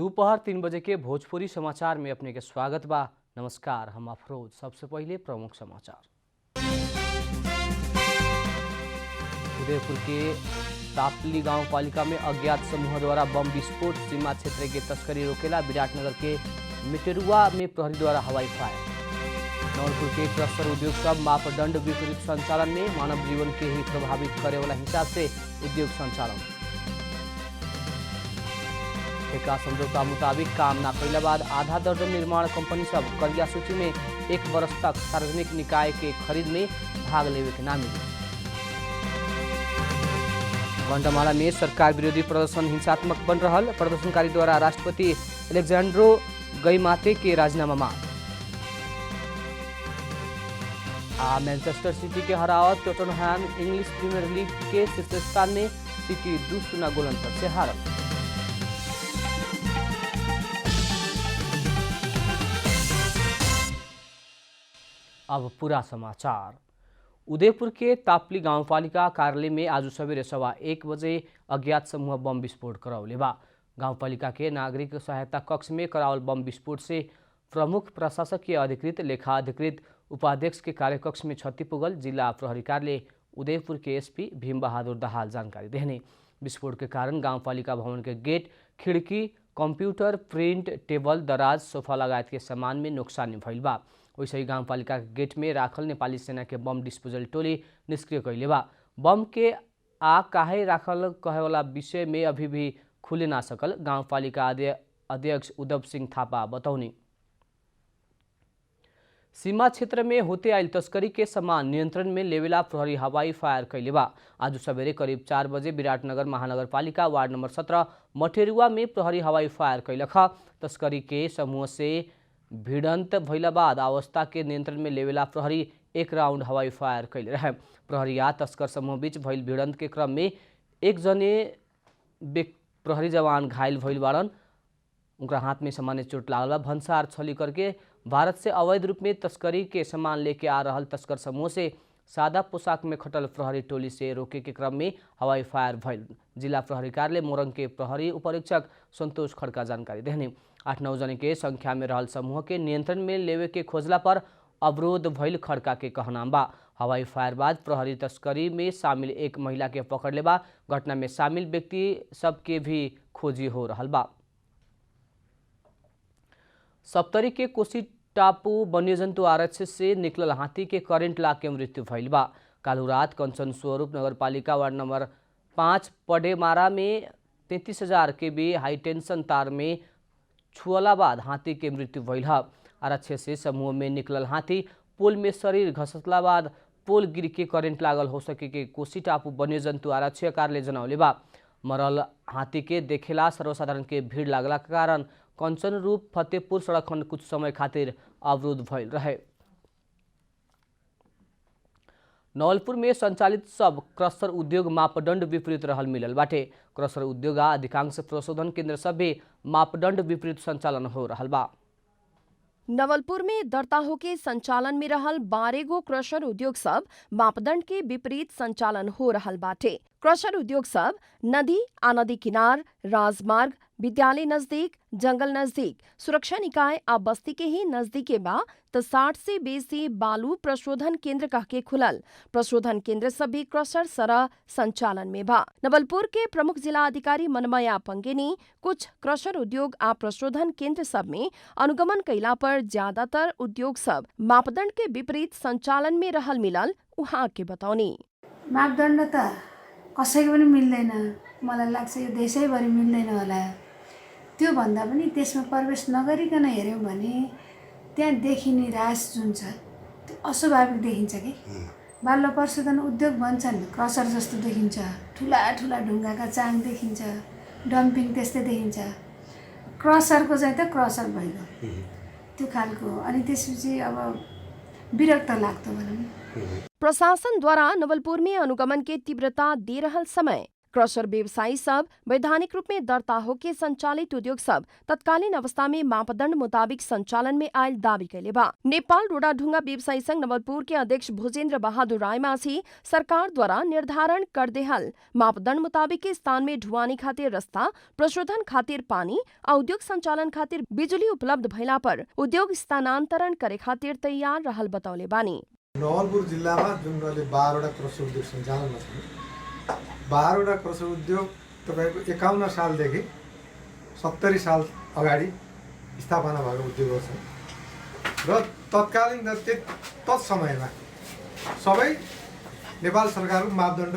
दोपहर 3 बजे के भोजपुरी समाचार में अपने के स्वागत बा। नमस्कार, हम अफरोज। सबसे पहले प्रमुख समाचार। उदयपुर के तापली गांव पालिका में अज्ञात समूह द्वारा बम विस्फोट, सीमा क्षेत्र के तस्करी रोकेला। विराटनगर के मिटेरुआ में प्रहरी द्वारा हवाई फायर। नवलपुर के क्रशर उद्योग सब मापदंड विपरीत संचालन में, मानव जीवन के ही प्रभावित करे वाला हिसाब से उद्योग संचालन। ठेका समझौता मुताबिक काम न कैला बाद आधा दर्जन निर्माण कंपनी सब करिया सूची में 1 वर्ष तक सार्वजनिक निकाय के खरीद में भाग लेवे के ना मिली। गंडमाला में सरकार विरोधी प्रदर्शन हिंसात्मक बन रहल, प्रदर्शनकारी द्वारा राष्ट्रपति एलेक्जेंड्रो गइमाते के राजीनामा मांग। मैनचेस्टर सिटी के हरावत टोटनहैम इंग्लिश प्रीमियर लीग के शीर्ष स्थान में, सिटी 2-0 गोल अंतर से हारल। अब पूरा समाचार। उदयपुर के तापली गाउँपालिका कार्यालय में आज सवेरे 1:15 बजे अज्ञात समूह बम विस्फोट करावले बा। गाउँपालिका के नागरिक सहायता कक्ष में करावल बम विस्फोट से प्रमुख प्रशासकीय अधिकृत, लेखा अधिकृत, उपाध्यक्ष के कार्यकक्ष में क्षति पुगल। जिला प्रहरी कार्यालय उदयपुर के एसपी भीम बहादुर दाहाल जानकारी देने। विस्फोट के कारण गाउँपालिका भवन के गेट, खिड़की, कंप्यूटर, प्रिंट टेबल, दराज, सोफा लगायत के सामान में नुकसानी भइल बा। वैसे ही गाउँपालिका के गेट में राखल नेपाली सेना के बम डिस्पोजल टोली निष्क्रिय कैले बा। बम के आ काहे राखल कहे वाला विषय में अभी भी खुले ना सकल गाउँपालिका अध्यक्ष उद्धव सिंह थापा बतौनी। सीमा क्षेत्र में होते आयल तस्करी के सामान नियंत्रण में लेवेला प्रहरी हवाई फायर कैले बा। आज सवेरे करीब 4 बजे विराटनगर महानगरपालिका वार्ड नंबर 17 मटेरुआ में प्रहरी हवाई फायर कैलख। तस्करी के समूह से भिड़ंत भइला बाद अवस्था के नियंत्रण में लेवेला प्रहरी 1 राउंड हवाई फायर कैले रहे। प्रहरी आ तस्कर समूह बीच भइल भिड़ंत के क्रम में 1 जने प्रहरी जवान घायल भइल बाड़न। उनका हाथ में सामान्य चोट लागल बा। भंसार छली करके भारत से अवैध रूप में तस्करी के सामान लेके आ रहल तस्कर समूह से सादा पोशाक में खटल प्रहरी टोली से रोके के क्रम में हवाई फायर भइल। जिला प्रहरी कार्यालय मोरंग के प्रहरी उपरीक्षक संतोष खड़का जानकारी देने। 8-9 जने के संख्या में रहल समूह के नियंत्रण में लेवे के खोजला पर अवरोध भइल खड़का के कहना बा। हवाई फायर बाद प्रहरी तस्करी में शामिल 1 महिला के पकड़ ले बा। घटना में शामिल व्यक्ति सबके भी खोजी हो रहल बा। सप्तरी के कोसी टापू वन्यजंतु आरक्षी से निकलल हाथी के करेंट लाग के मृत्यु भइल बा। कालू रात कंचन स्वरूप नगरपालिका वार्ड नंबर 5 पडेमारा में 33,000 केवी हाई टेंशन तार में छुअला बाद हाथी के मृत्यु भइल है। आरक्षी से समूह में निकलल हाथी पोल में शरीर घसतला बाद पोल गिर के करेंट लागल हो सके के कोसी टापू वन्यजंतु आरक्षी कार्यालय जनौले बा। मरल हाथी के देखेला सर्वसाधारण के भीड़ लागला के कारण कंचन रूप फतेहपुर सड़क खंड कुछ समय खातिर अवरुद्ध भइल रहे। नवलपुर में संचालित सब क्रशर उद्योग मापदंड विपरीत रहल मिलल बाटे। क्रशर उद्योग अधिकांश प्रशोधन केंद्र सब भी मापदंड विपरीत संचालन हो रहल बा। नवलपुर में दर्ता होके संचालन में रहल 12 गो क्रशर उद्योग सब मापदंड के विपरीत संचालन हो रहल बाटे। क्रशर उद्योग सब नदी आ नदी किनार, राजमार्ग, विद्यालय नजदीक, जंगल नजदीक, सुरक्षा निकाय आ बस्ती के ही नजदीके बा त 60 से बेसी बालू प्रशोधन केंद्र कह के खुलल। प्रशोधन केंद्र सब भी क्रशर सरह संचालन में बा। नवलपुर के प्रमुख जिला अधिकारी मनमया पंगेनी कुछ क्रशर उद्योग आ प्रशोधन केंद्र सब में अनुगमन कैला पर ज्यादातर उद्योग सब मापदंड के विपरीत संचालन में रहल मिलल उहाँ के बताउनी। मापदण्ड त कसैको पनि मिल्दैन, मलाई लाग्छ यो देशैभरि मिल्दैन होला। त्यो भन्दा पनि त्यसमा प्रवेश नगरिकन हेर्यौँ भने त्यहाँ देखिने रास जुन छ त्यो अस्वाभाविक देखिन्छ कि। बालु प्रशोधन उद्योग भन्छन् क्रसर जस्तो देखिन्छ, ठुला ठुला ढुङ्गाका चाङ देखिन्छ, डम्पिङ त्यस्तै देखिन्छ। क्रसरको चाहिँ त क्रसर भइगयो त्यो खालको। अनि त्यसपछि अब विरक्त लाग्दो भनौँ। प्रशासन द्वारा नवलपुर में अनुगमन के तीव्रता दे रहल समय क्रशर व्यवसायी सब वैधानिक रूप में दर्ता होके संचालित उद्योग सब तत्कालीन अवस्था में मापदंड मुताबिक संचालन में आयल दावी कैले बा। नेपाल रोडाढुंगा व्यवसायी संघ नवलपुर के अध्यक्ष भूजेन्द्र बहादुर रायमाझी सरकार द्वारा निर्धारण कर देहल मापदंड मुताबिक के स्थान में ढुवानी खातिर रास्ता, प्रशोधन खातिर पानी और उद्योग संचालन खातिर बिजुली उपलब्ध भइला पर उद्योग स्थानान्तरण करे खातिर तैयार रहल बतौले बानी। नवलपुर जिल्लामा जुन अहिले 12 वटा क्रसर उद्योग सञ्चालनमा छन्, 12 वटा क्रसर उद्योग तपाईको 51 सालदेखि 70 साल अगाडि स्थापना भएको उद्योगहरू छन् र तत्कालीन तत्समयमा सबै नेपाल सरकारको मापदण्ड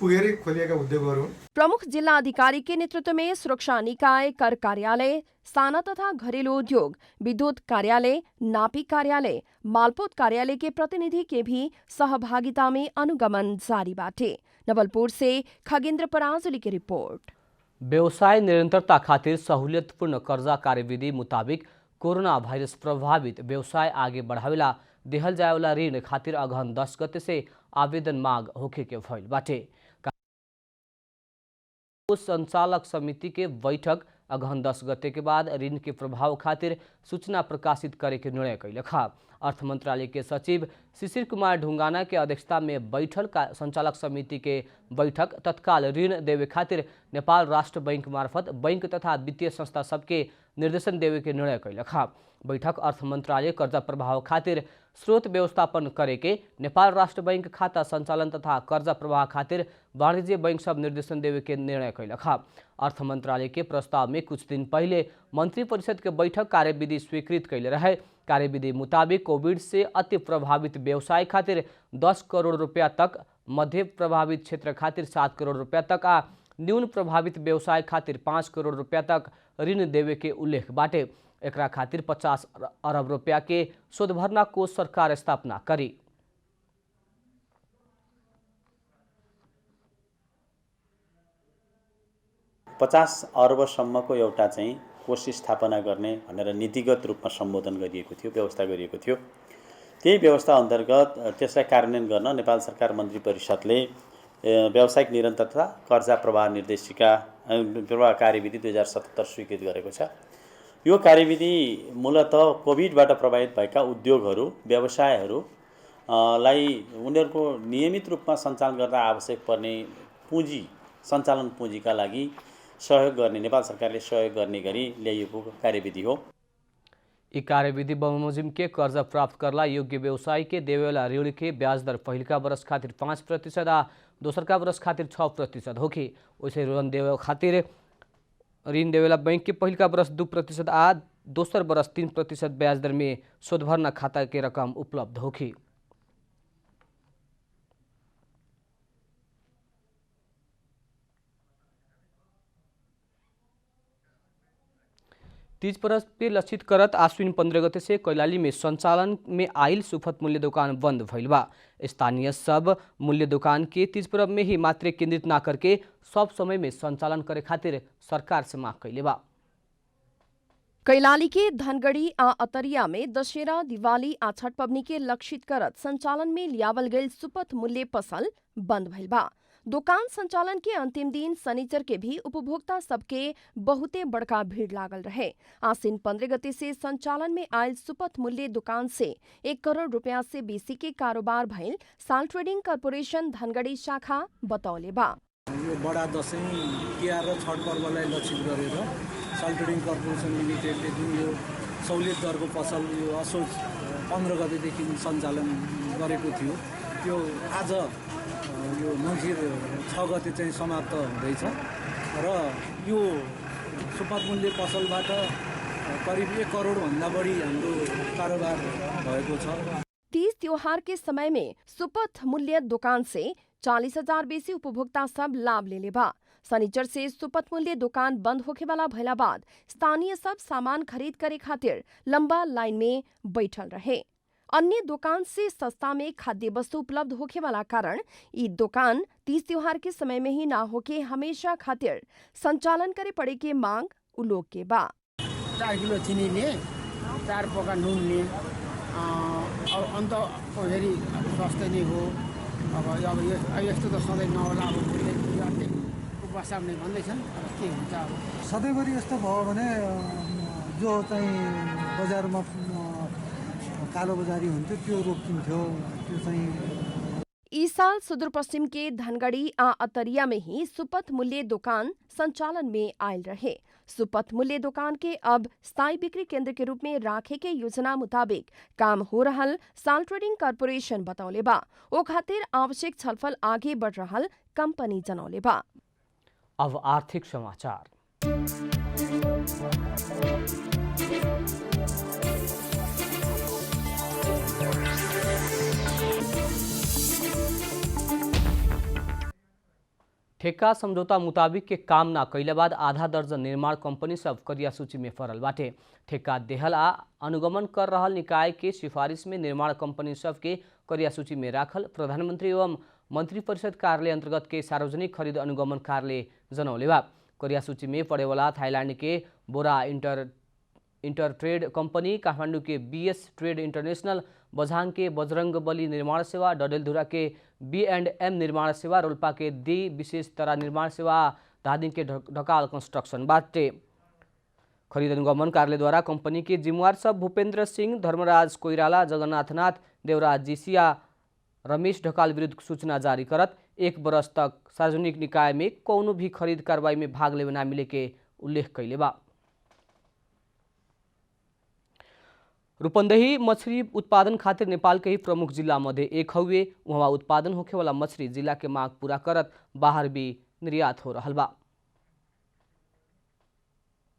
पुगेरै खोलिएका उद्योगहरू हुन्। प्रमुख जिला अधिकारी के नेतृत्व में सुरक्षा निकाय, कर कार्यालय, साना तथा घरेलू उद्योग, विद्युत कार्यालय, नापी कार्यालय, मालपोत कार्यालय के प्रतिनिधि के भी सहभागिता में अनुगमन जारी बाटे। नवलपुर से खगेन्द्र पराजुली की रिपोर्ट। व्यवसाय निरंतरता खातिर सहूलियतपूर्ण कर्जा कार्यविधि मुताबिक कोरोना भाइरस प्रभावित व्यवसाय आगे बढ़ावेला देहल जायवाला ऋण खातिर अगहन 10 गते से आवेदन मांग होखे के भइल बाटे। संचालक समिति के बैठक अगहन 10 गते के बाद ऋण के प्रभाव खातिर सूचना प्रकाशित करे के निर्णय कैलखा। अर्थ मंत्रालय के सचिव शिशिर कुमार ढुंगाना के अध्यक्षता में बैठल संचालक समिति के बैठक तत्काल ऋण देवे खातिर नेपाल राष्ट्र बैंक मार्फत बैंक तथा वित्तीय संस्था सबके निर्देशन देवे के निर्णय कैलखा। बैठक अर्थ मंत्रालय कर्जा प्रभाव खातिर स्रोत व्यवस्थापन करे के, नेपाल राष्ट्र बैंक खाता संचालन तथा कर्जा प्रवाह खातिर वाणिज्य बैंक सब निर्देशन देवे के निर्णय कैलखा। अर्थ मंत्रालय के प्रस्ताव में कुछ दिन पहले मंत्री परिषद के बैठक कार्यविधि स्वीकृत कैले रहे। कार्यविधि मुताबिक कोविड से अति प्रभावित व्यवसाय खातिर 10 करोड़ रुपया तक, मध्य प्रभावित क्षेत्र खातिर 7 करोड़ रुपया तक आ न्यून प्रभावित व्यवसाय खातिर 5 करोड़ रुपया तक ऋण देवे के उल्लेख बाटे। एकरा खातिर 50 अरब रुपया के शोधभरना कोष सरकार स्थापना करी। पचास अर्बसम्मको एउटा चाहिँ कोष स्थापना गर्ने भनेर नीतिगत रूपमा सम्बोधन गरिएको थियो, व्यवस्था गरिएको थियो। त्यही व्यवस्था अन्तर्गत त्यसलाई कार्यान्वयन गर्न नेपाल सरकार मन्त्री परिषदले व्यावसायिक निरन्तरता कर्जा प्रवाह निर्देशिका प्रवाह कार्यविधि 2077 स्वीकृत गरेको छ। यो कार्यविधि मूलतः कोभिडबाट प्रभावित भएका उद्योगहरू, व्यवसायहरूलाई उनीहरूको नियमित रूपमा सञ्चालन गर्दा आवश्यक पर्ने पुँजी, सञ्चालन पुँजीका लागि सहयोग गर्ने, नेपाल सरकारले सहयोग गर्ने गरी ल्याइएको कार्यविधि हो। यी कार्यविधि बमोजिम के कर्जा प्राप्त करला योग्य व्यवसाय के देवेला ऋण के ब्याज दर पहिलका वर्ष खातिर 5% आ दोसरका वर्ष खातिर 6% होगी। वैसे ऋण देवेला बैंक के पहिलका वर्ष 2% आ दोसर वर्ष 3% ब्याज दर में शोधभरना खाता के रकम उपलब्ध होगी। तीज पर्व पे लक्षित करत आश्विन 15 गते से कैलाली में संचालन में आयल सुफत मूल्य दुकान बंद भइल बा। स्थानीय सब मूल्य दुकान के तीज पर्व में ही मात्र केंद्रित ना करके सब समय में संचालन करे खातिर सरकार से मांग कैले बा। कैलाली के धनगढ़ी आ अतरिया में दशहरा, दिवाली आ छठ पबनी के लक्षित करत संचालन में लियावल गईल सुपथ मूल्य पसल बंद भइल बा। दुकान संचालन के अंतिम दिन शनिचर के भी उपभोक्ता सबके बहुते बड़का भीड़ लागल रहे। आश्विन 15 गते से संचालन में आयल सुपथ मूल्य दुकान से 1 करोड़ रुपया से बेसी के कारोबार भइल साल ट्रेडिंग कर्पोरेशन धनगढ़ी शाखा बतौले बा। यो बडा दशैं, तिहार र छठ पर्वलाई लक्षित गरेर साल ट्रेडिंग कर्पोरेशन लिमिटेडले जुन यो सहुलियत दरको पसल यो असोज 15 गतेदेखि सञ्चालन गरेको थियो, त्यो आज यो मङ्सिर 6 गते चाहिँ समाप्त हुँदैछ र यो सुपथ मूल्य पसलबाट करिब 1 करोड भन्दा बढी हाम्रो कारोबार भएको छ। तीज त्योहार के समय में सुपथ मूल्य दुकान से 40,000 बेसी उपभोक्ता सब लाभ लेले बा। शनिचर से सुपथ मूल्य दुकान बंद होखे वाला भइला बाद स्थानीय सब सामान खरीद करे खातिर लंबा लाइन में बैठल रहे। अन्य दुकान से सस्ता में खाद्य वस्तु उपलब्ध होखे वाला कारण ई दुकान तीज त्योहार के समय में ही ना होके हमेशा खातिर संचालन करे पड़े के मांग उलोक के बा। 4 किलो चीनी लिए, 4 पोका नून लिए, अब अन्त फेरि सस्तै नै हो। अब यस्तो त सधैँ नहोला, अब बसाउने भन्दैछन्। अब के हुन्छ अब सधैँभरि यस्तो भयो भने जो चाहिँ बजारमा कालोबजारी हुन्थ्यो त्यो रोकिन्थ्यो। त्यो चाहिँ इस साल सुदूरपश्चिम के धनगढ़ी आ अतरिया में ही सुपथ मूल्य दुकान संचालन में आयल रहे। सुपथ मूल्य दुकान के अब स्थायी बिक्री केंद्र के रूप में राखे के योजना मुताबिक काम हो रहल साल ट्रेडिंग कॉर्पोरेशन बतौले बा। ओ खातिर आवश्यक छलफल आगे बढ़ रहल कंपनी जनौले बा। अब आर्थिक समाचार। ठेका समझौता मुताबिक के काम ना कैला बाद आधा दर्जन निर्माण कंपनी सब करिया सूची में फरल बाटे। ठेका देहल आ अनुगमन कर रहल निकाय के सिफारिश में निर्माण कंपनी सब के करिया सूची में राखल प्रधानमंत्री एवं मंत्री परिषद कार्यालय अंतर्गत के सार्वजनिक खरीद अनुगमन कार्यालय जनौले बा। करिया सूची में पड़े वाला थाईलैंड के बोरा इंटर ट्रेड कंपनी, काठमांडू के BS ट्रेड इंटरनेशनल, बझांग के बजरंग बली निर्माण सेवा, डडेलधुरा के B&M निर्माण सेवा, रोल्पा के दी विशेष तरा निर्माण सेवा, धादिङ के ढकाल कंस्ट्रक्शन बाटे। खरीद अनुगमन कार्यालय द्वारा कंपनी के जिम्मेवार सब भूपेंद्र सिंह, धर्मराज कोइराला, जगन्नाथनाथ, देवराज जीसिया, रमेश ढकाल विरुद्ध सूचना जारी करत 1 वर्ष तक सार्वजनिक निकाय में कौनो भी खरीद कार्रवाई में भाग लेवे ना मिले के उल्लेख कैले बा। रूपंदेही मछली उत्पादन खातिर नेपाल के ही प्रमुख जिला मध्ये एक हउए। वहाँ उत्पादन होखे वाला मछली जिला के मांग पूरा करत बाहर भी निर्यात हो रहल बा।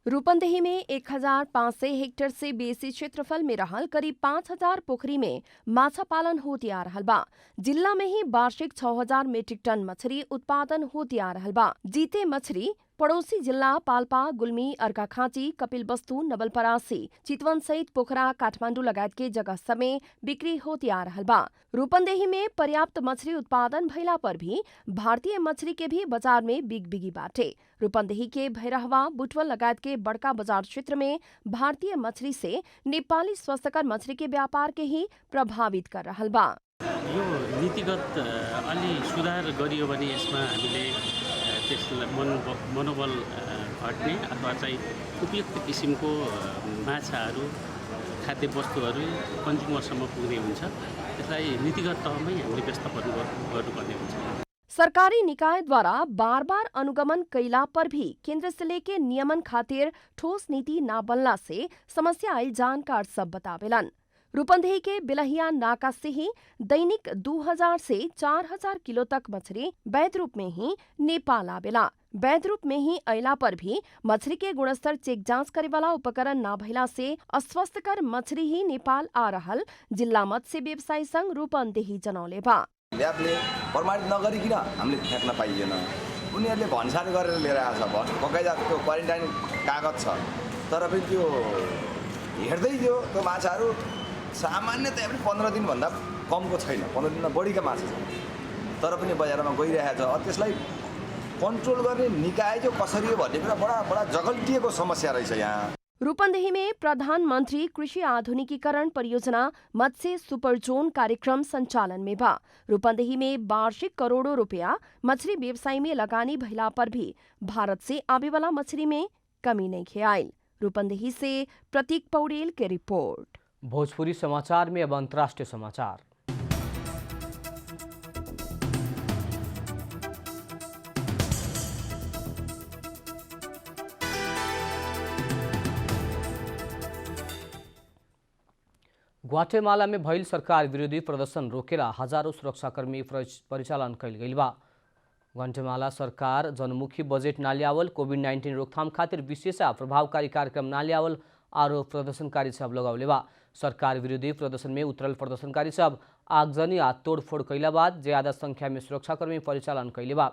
रूपंदेही में 1500 हेक्टेयर से बेसी क्षेत्रफल में रहल करीब 5000 पोखरी में माछा पालन होती आ रहल बा। जिला में ही वार्षिक 6000 मीट्रिक टन मछली उत्पादन होती आ रहल बा। जीते मछली पड़ोसी जिला पाल्पा, गुल्मी, अर्घाखाँची, कपिलवस्तु, नवलपरासी, चितवन सहित पोखरा, काठमाडौँ लगायत के जगह समय बिक्री होती आ रहल बा। रूपंदेही में पर्याप्त मछली उत्पादन भइला पर भी भारतीय मछली के भी बाजार में बिगी बाटे। रूपंदेही के भैरहवा, बुटवल लगायत के बड़का बाजार क्षेत्र में भारतीय मछली से नेपाली स्वस्थकर मछली के व्यापार के ही प्रभावित कर रहल बा। यो नीतिगत अलि सुधार गरियो भने यसमा हामीले त्यसलाई मनोबल घट्ने अथवा चाहिँ उपयुक्त किसिमको माछाहरू, खाद्य वस्तुहरू कन्ज्युमरसम्म पुग्ने हुन्छ। त्यसलाई नीतिगत तहमै हामीले व्यवस्थापन गर्नुपर्ने हुन्छ। सरकारी निकाय द्वारा बार बार अनुगमन कैला पर भी केंद्र से लेके नियमन खातिर ठोस नीति ना बनला से समस्या आयल जानकार सब बतावेलन। रूपंदेही के बिलहिया नाका से ही दैनिक 2000 से 4000 किलो तक मछली वैध रूप में ही नेपाल आवेला। वैध रूप में ही अयला पर भी मछली के गुणस्तर चेक जांच करे वाला उपकरण ना भइला से अस्वस्थकर मछली ही नेपाल आ रहल जिल्ला मत्स्य व्यवसायी संघ रूपन्देही जनौले बा। ल्याबले प्रमाणित नगरिकन हामीले फ्याँक्न पाइएन। उनीहरूले भन्सार गरेर लिएर आएछ। बकाइदा त्यो क्वारेन्टाइन कागज छ, तर पनि त्यो हेर्दै थियो त्यो माछाहरू सामान्यतया पनि 15 दिनभन्दा कमको छैन, 15 दिनभन्दा बढीका माछा छन्, तर पनि बजारमा गइरहेछ। त्यसलाई कन्ट्रोल गर्ने निकाय जो कसरी हो भन्ने कुरा बडा जगल्टिएको समस्या रहेछ यहाँ। रूपंदेही में प्रधानमंत्री कृषि आधुनिकीकरण परियोजना मत्स्य सुपर जोन कार्यक्रम संचालन में बा। रूपंदेही में वार्षिक करोड़ों रुपया मछली व्यवसाय में लगानी भइला पर भी भारत से आवे वाला मछली में कमी नहीं खेआईल। रूपंदेही से प्रतीक पौडेल के रिपोर्ट। भोजपुरी समाचार में अब अंतर्राष्ट्रीय समाचार। ग्वाटेमाला में भइल सरकार विरोधी प्रदर्शन रोकेला हजारों सुरक्षाकर्मी परिचालन कैल गइल बा। ग्वाटेमाला सरकार जनमुखी बजेट ना ल्यावल, कोभिड-19 रोकथाम खातिर विशेष प्रभावकारी कार्यक्रम ना ल्यावल आरोप प्रदर्शनकारी सब लगावले बा। सरकार विरोधी प्रदर्शन में उतरल प्रदर्शनकारी सब आगजनी आ तोड़फोड़ कैला बाद ज्यादा संख्या में सुरक्षाकर्मी परिचालन कैले बा।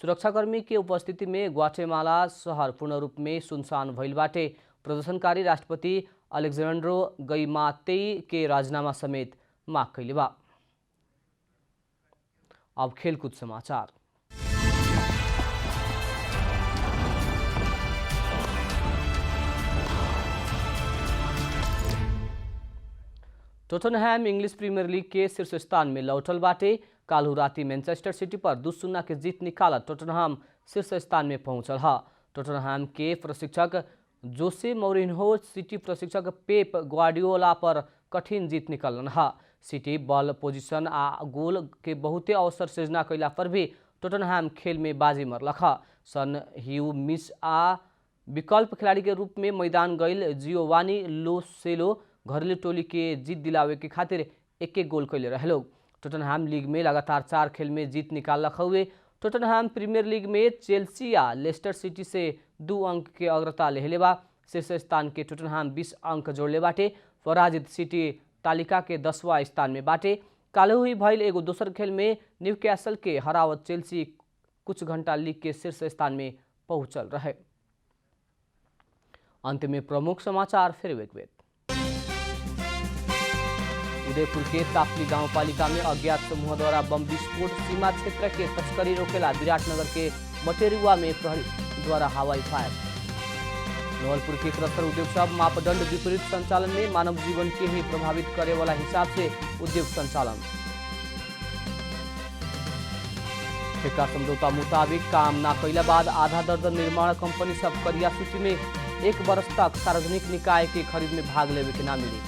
सुरक्षाकर्मी के उपस्थिति में ग्वाटेमाला शहर पूर्ण रूप में सुनसान भइल बाटे। प्रदर्शनकारी राष्ट्रपति अलेक्जेंड्रो गइमातेई के राजीनामा समेत माग कैले बा। अब खेलकूद समाचार। टोटनहैम इंग्लिश प्रीमियर लीग के शीर्ष स्थान में लौटल बाटे। काल्हू राती मैनचेस्टर सिटी पर 2-0 के जीत निकालत टोटनहम शीर्ष स्थान में पहुंचल है। टोटनहाम के प्रशिक्षक जोसे मौरिन्हो सिटी प्रशिक्षक पेप ग्वार्डियोला पर कठिन जीत निकलन है। सिटी बल पोजीशन आ गोल के बहुते अवसर सृजना कैला पर भी टोटनहाम खेल में बाजी मरलक है। सन ह्यू मिस आ विकल्प खिलाड़ी के रूप में मैदान गईल जियोवानी लो सेलो घरेलू टोली के जीत दिलावे के खातिर एक गोल कैले रहे लोग। टोटनहाम लीग में लगातार 4 खेल में जीत निकालक हुए। टोटनहाम प्रीमियर लीग में चेल्सी या लेस्टर सिटी से 2 अंक के अग्रता लेहले बा। शीर्ष स्थान के टोटनहाम 20 अंक जोड़ले बाटे। पराजित सिटी तालिका के 10वां स्थान में बाटे। काल्हु ही भइल एगो दोसर खेल में न्यूकैसल के हरावत चेल्सी कुछ घंटा लीग के शीर्ष स्थान में पहुंचल रहे। अंत में प्रमुख समाचार फिर एक बेर। उदयपुर के तापली गांवपालिका में अज्ञात समूह द्वारा बम विस्फोट। सीमा क्षेत्र के तस्करी रोकेला विराटनगर के मटेरुआ में प्रहरी द्वारा हवाई फायर। नवलपुर के क्रसर उद्योग सब मापदंड विपरीत संचालन में मानव जीवन के ही प्रभावित करे वाला हिसाब से उद्योग संचालन। ठेका समझौता मुताबिक काम न कैला बाद आधा दर्जन निर्माण कंपनी सब करिया सूची में 1 वर्ष तक सार्वजनिक निकाय के खरीद में भाग लेवे के ना मिली।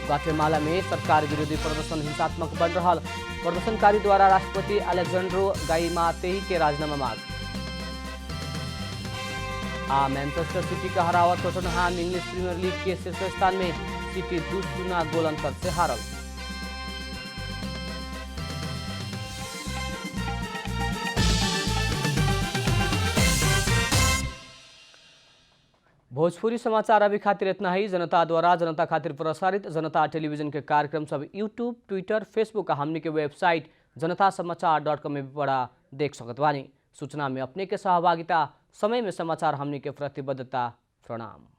ग्वाटेमाला में सरकार विरोधी प्रदर्शन हिंसात्मक बन रहा। प्रदर्शनकारी द्वारा राष्ट्रपति अलेक्जेंड्रो गाइमातेई के राजीनामा मांग। मैनचेस्टर सिटी का हरावा टोटनहाम इंग्लिश प्रीमियर लीग के शीर्ष स्थान में। सिटी 2-0 गोल अंतर से हारल। भोजपुरी समाचार अभी खातिर इतना ही। जनता द्वारा जनता खातिर प्रसारित जनता टेलीविजन के कार्यक्रम सब यूट्यूब, ट्विटर, फेसबुक हमनी के वेबसाइट जनतासमाचार.com में भी बड़ा देख सकत बानी। सूचना में अपने के सहभागिता, समय में समाचार हमनी के प्रतिबद्धता। प्रणाम।